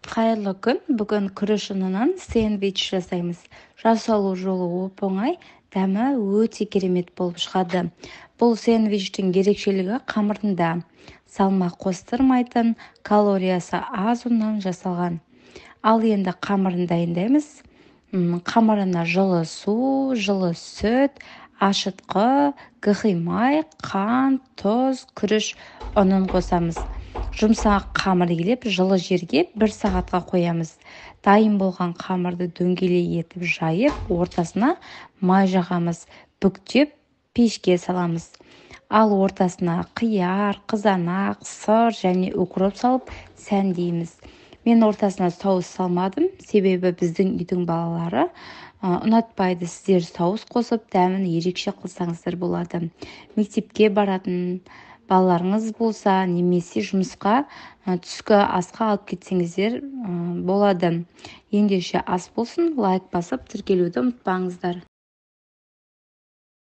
Қайырлы күн. Бүгін күріш ұнынан сэндвич жасаймыз. Жасалу жолы оп-оңай, дәмі өте керемет болып шығады. Бұл сэндвичтің ерекшелігі қамырында. Салмақ қостырмайтын, калориясы аз ұннан жасалған. Ал енді қамырын дайындаймыз. Қамырына жылы су, жылы сүт, ашытқы, гхимай, қант, тұз, күріш ұнын қосамыз. Жұмсақ қамыр елеп, жылы жерге 1 сағатқа қоямыз. Дайын болған қамырды дөңгелей етіп жайып, ортасына май жағамыз. Бүктеп, пешке саламыз. Ал ортасына қияр, қызанақ, сыр және укроп салып сәндейміз. Мен ортасына соус салмадым, себебі біздің үйдің балалары ұнатпайды. Сіздер соус қосып, дәмін ерекше қылсаңыздар болады. Мектепке баратын балаларыңыз болса, немесе жұмысқа түскі асқа алып кетсеңіздер болады. Ендеше ас болсын, лайк басып тіркелуді ұмытпаңыздар.